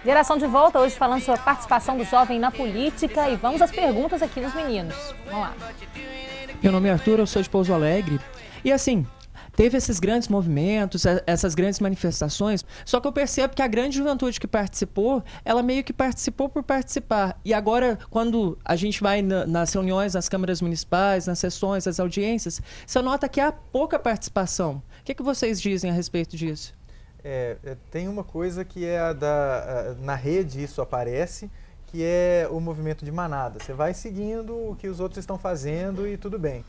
Geração de volta, hoje falando sobre a participação do jovem na política e vamos às perguntas aqui dos meninos. Vamos lá. Meu nome é Arthur, eu sou de Pouso Alegre. E assim, teve esses grandes movimentos, essas grandes manifestações, só que eu percebo que a grande juventude que participou, ela meio que participou por participar. E agora, quando a gente vai nas reuniões, nas câmaras municipais, nas sessões, nas audiências, você nota que há pouca participação. O que vocês dizem a respeito disso? Tem uma coisa que é na rede isso aparece, que é o movimento de manada. Você vai seguindo o que os outros estão fazendo e tudo bem.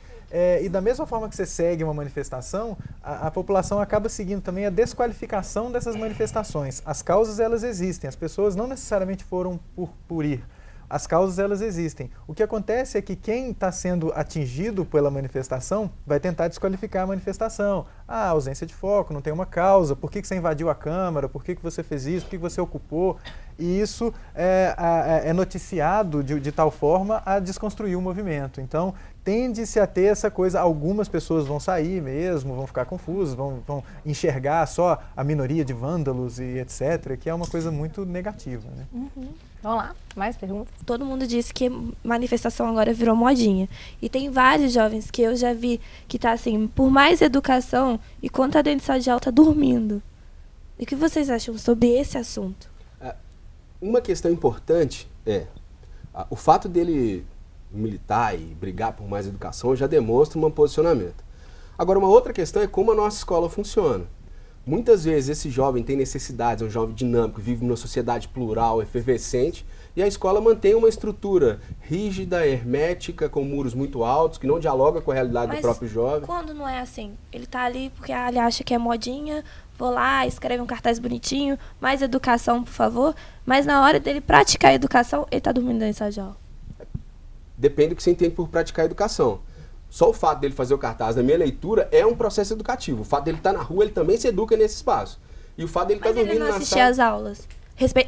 E da mesma forma que você segue uma manifestação, a população acaba seguindo também a desqualificação dessas manifestações. As causas, elas existem, as pessoas não necessariamente foram por ir. As causas, elas existem. O que acontece é que quem está sendo atingido pela manifestação vai tentar desqualificar a manifestação. Ausência de foco, não tem uma causa, por que você invadiu a Câmara, por que você fez isso, por que você ocupou. E isso é noticiado de tal forma a desconstruir o movimento. Então, tende-se a ter essa coisa, algumas pessoas vão sair mesmo, vão ficar confusas, vão enxergar só a minoria de vândalos e etc., que é uma coisa muito negativa, né? Vamos lá, mais perguntas? Todo mundo disse que manifestação agora virou modinha. E tem vários jovens que eu já vi que tá assim, por mais educação, e quando tá dentro de sala de aula, tá dormindo. E o que vocês acham sobre esse assunto? Uma questão importante é o fato dele militar e brigar por mais educação já demonstra um posicionamento. Agora, uma outra questão é como a nossa escola funciona. Muitas vezes esse jovem tem necessidades, é um jovem dinâmico, vive numa sociedade plural, efervescente, e a escola mantém uma estrutura rígida, hermética, com muros muito altos, que não dialoga com a realidade do próprio jovem. Quando não é assim? Ele tá ali porque ele acha que é modinha, vou lá, escreve um cartaz bonitinho, mais educação, por favor, mas na hora dele praticar a educação, ele tá dormindo dentro da sala de aula. Depende do que você entende por praticar a educação. Só o fato dele fazer o cartaz, na minha leitura, é um processo educativo. O fato dele estar na rua, ele também se educa nesse espaço. E o fato dele estar dormindo na sala... Mas ele não assistir às aulas,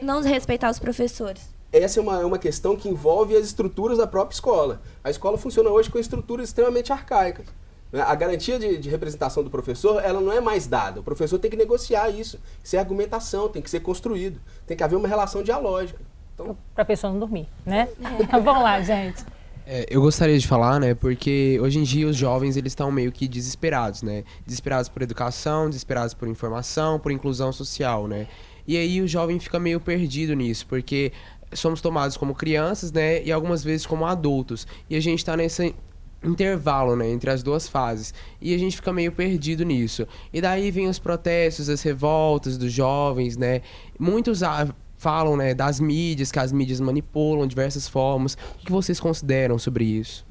não respeitar os professores. Essa é uma questão que envolve as estruturas da própria escola. A escola funciona hoje com estruturas extremamente arcaicas. A garantia de representação do professor, ela não é mais dada. O professor tem que negociar isso. Isso é argumentação, tem que ser construído. Tem que haver uma relação dialógica. Então... Para a pessoa não dormir, né? Vamos lá, gente. Eu gostaria de falar, né, porque hoje em dia os jovens, eles estão meio que desesperados, né? Desesperados por educação, desesperados por informação, por inclusão social, né? E aí o jovem fica meio perdido nisso, porque somos tomados como crianças, né, e algumas vezes como adultos. E a gente está nesse intervalo, né, entre as duas fases. E a gente fica meio perdido nisso. E daí vem os protestos, as revoltas dos jovens, né? Muitos falam, né, das mídias, que as mídias manipulam de diversas formas. O que vocês consideram sobre isso?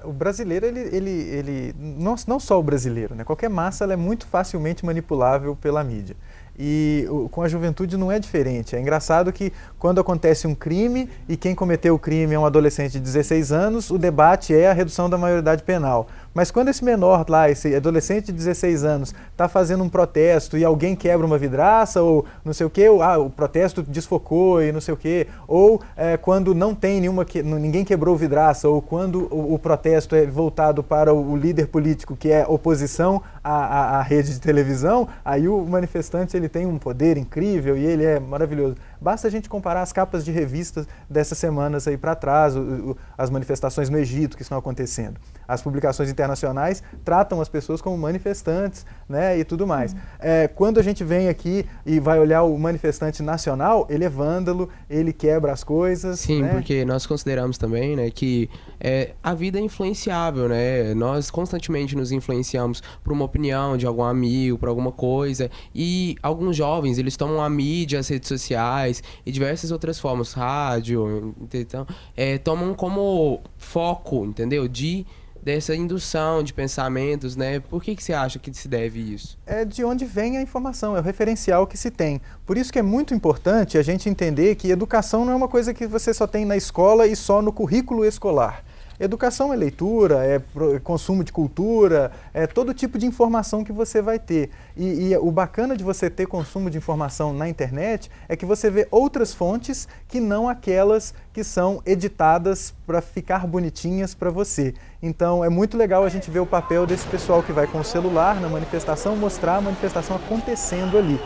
O brasileiro, ele não só o brasileiro, né? Qualquer massa ela é muito facilmente manipulável pela mídia. E com a juventude não é diferente. É engraçado que quando acontece um crime e quem cometeu o crime é um adolescente de 16 anos, o debate é a redução da maioridade penal. Mas quando esse menor lá, esse adolescente de 16 anos, está fazendo um protesto e alguém quebra uma vidraça ou não sei o quê, o protesto desfocou e não sei o quê, ou quando não tem ninguém quebrou vidraça, ou quando o protesto é voltado para o líder político que é oposição à rede de televisão, aí o manifestante ele tem um poder incrível e ele é maravilhoso. Basta a gente comparar as capas de revistas dessas semanas aí para trás, as manifestações no Egito que estão acontecendo. As publicações internacionais tratam as pessoas como manifestantes, né, e tudo mais. Quando a gente vem aqui e vai olhar o manifestante nacional, ele é vândalo, ele quebra as coisas. Sim, né? Porque nós consideramos também, né, que a vida é influenciável, né? Nós constantemente nos influenciamos por uma opinião de algum amigo, por alguma coisa. E alguns jovens, eles tomam a mídia, as redes sociais e diversas outras formas, rádio, então, tomam como foco, entendeu? Dessa indução de pensamentos, né? Por que você acha que se deve isso? É de onde vem a informação, é o referencial que se tem. Por isso que é muito importante a gente entender que educação não é uma coisa que você só tem na escola e só no currículo escolar. Educação é leitura, é consumo de cultura, é todo tipo de informação que você vai ter. E o bacana de você ter consumo de informação na internet é que você vê outras fontes que não aquelas que são editadas para ficar bonitinhas para você. Então é muito legal a gente ver o papel desse pessoal que vai com o celular na manifestação, mostrar a manifestação acontecendo ali.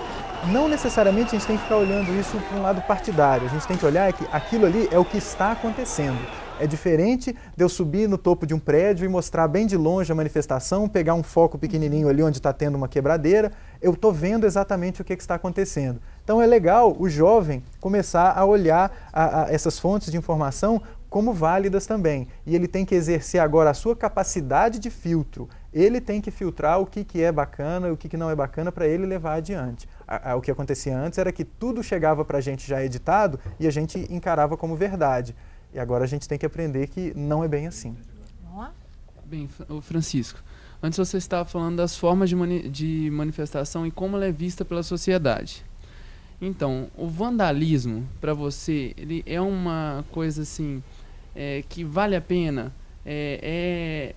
não necessariamente a gente tem que ficar olhando isso para um lado partidário. A gente tem que olhar que aquilo ali é o que está acontecendo. É diferente de eu subir no topo de um prédio e mostrar bem de longe a manifestação, pegar um foco pequenininho ali onde está tendo uma quebradeira. Eu estou vendo exatamente o que está acontecendo. Então é legal o jovem começar a olhar essas fontes de informação como válidas também. E ele tem que exercer agora a sua capacidade de filtro. Ele tem que filtrar o que é bacana e o que não é bacana para ele levar adiante. O que acontecia antes era que tudo chegava para a gente já editado e a gente encarava como verdade. E agora a gente tem que aprender que não é bem assim. Vamos lá? Bem, Francisco, antes você estava falando das formas de manifestação e como ela é vista pela sociedade. Então, o vandalismo, para você, ele é uma coisa assim, que vale a pena? É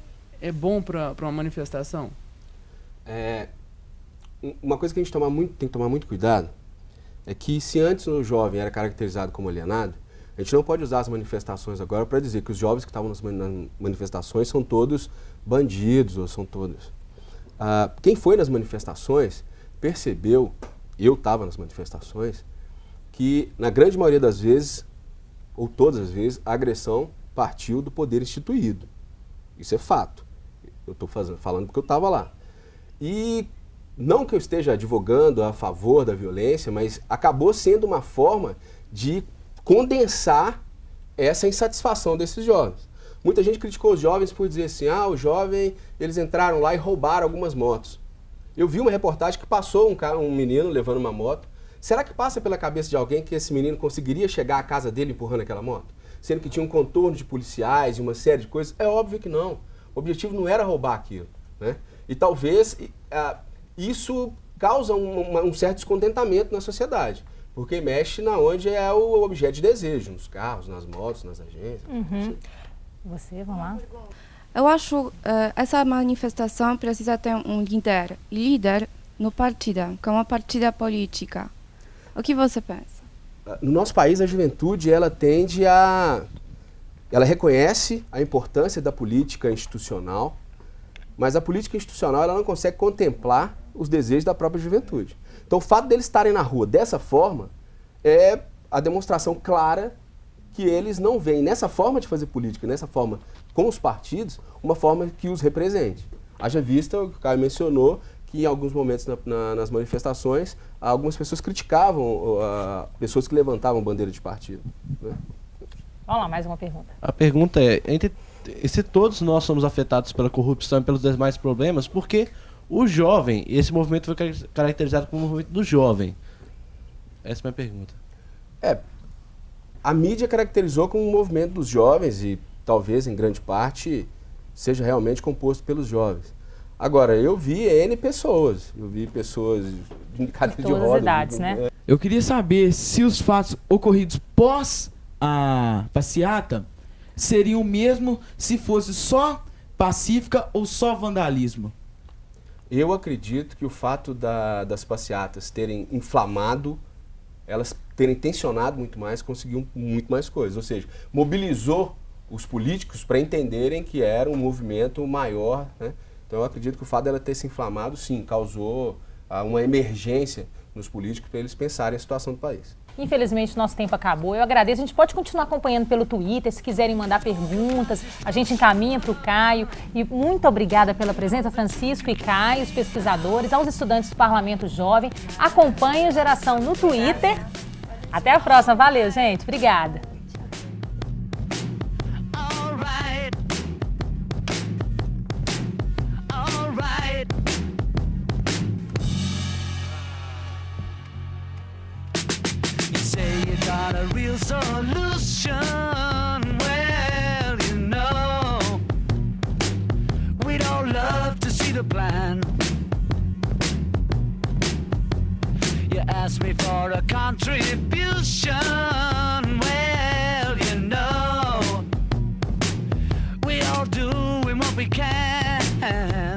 bom para uma manifestação? Uma coisa que a gente tem que tomar muito cuidado é que se antes o jovem era caracterizado como alienado, a gente não pode usar as manifestações agora para dizer que os jovens que estavam nas manifestações são todos bandidos ou são todos... Quem foi nas manifestações percebeu, eu estava nas manifestações, que na grande maioria das vezes, ou todas as vezes, a agressão partiu do poder instituído. Isso é fato. Eu estou falando porque eu estava lá. E não que eu esteja advogando a favor da violência, mas acabou sendo uma forma de condensar essa insatisfação desses jovens. Muita gente criticou os jovens por dizer assim, o jovem, eles entraram lá e roubaram algumas motos. Eu vi uma reportagem que passou um menino levando uma moto. Será que passa pela cabeça de alguém que esse menino conseguiria chegar à casa dele empurrando aquela moto? Sendo que tinha um contorno de policiais e uma série de coisas? É óbvio que não. O objetivo não era roubar aquilo, né? E talvez isso causa um certo descontentamento na sociedade. Porque mexe na onde é o objeto de desejo, nos carros, nas motos, nas agências. Uhum. Você, vamos lá? Eu acho essa manifestação precisa ter um líder no partido, como partida política. O que você pensa? No nosso país, a juventude, ela reconhece a importância da política institucional, mas a política institucional ela não consegue contemplar os desejos da própria juventude. Então, o fato deles estarem na rua dessa forma é a demonstração clara que eles não veem nessa forma de fazer política, nessa forma com os partidos, uma forma que os represente. Haja vista, o que o Caio mencionou, que em alguns momentos nas manifestações, algumas pessoas criticavam pessoas que levantavam bandeira de partido, né? Vamos lá, mais uma pergunta. A pergunta é, se todos nós somos afetados pela corrupção e pelos demais problemas, por que o jovem, esse movimento foi caracterizado como o movimento do jovem? Essa é a minha pergunta. A mídia caracterizou como um movimento dos jovens e talvez, em grande parte, seja realmente composto pelos jovens. Agora, eu vi pessoas de cadeira de rodas. Todas as idades, né? Eu queria saber se os fatos ocorridos pós a passeata seriam o mesmo se fosse só pacífica ou só vandalismo. Eu acredito que o fato das passeatas terem inflamado, elas terem tensionado muito mais, conseguiu muito mais coisas. Ou seja, mobilizou os políticos para entenderem que era um movimento maior, né? Então eu acredito que o fato dela ter se inflamado, sim, causou uma emergência nos políticos para eles pensarem a situação do país. Infelizmente, nosso tempo acabou. Eu agradeço. A gente pode continuar acompanhando pelo Twitter. Se quiserem mandar perguntas, a gente encaminha para o Caio. E muito obrigada pela presença, Francisco e Caio, os pesquisadores, aos estudantes do Parlamento Jovem. Acompanhe a Geração no Twitter. Até a próxima. Valeu, gente. Obrigada. Got a real solution. Well, you know, we'd all love to see the plan. You asked me for a contribution. Well, you know, we all doing what we can.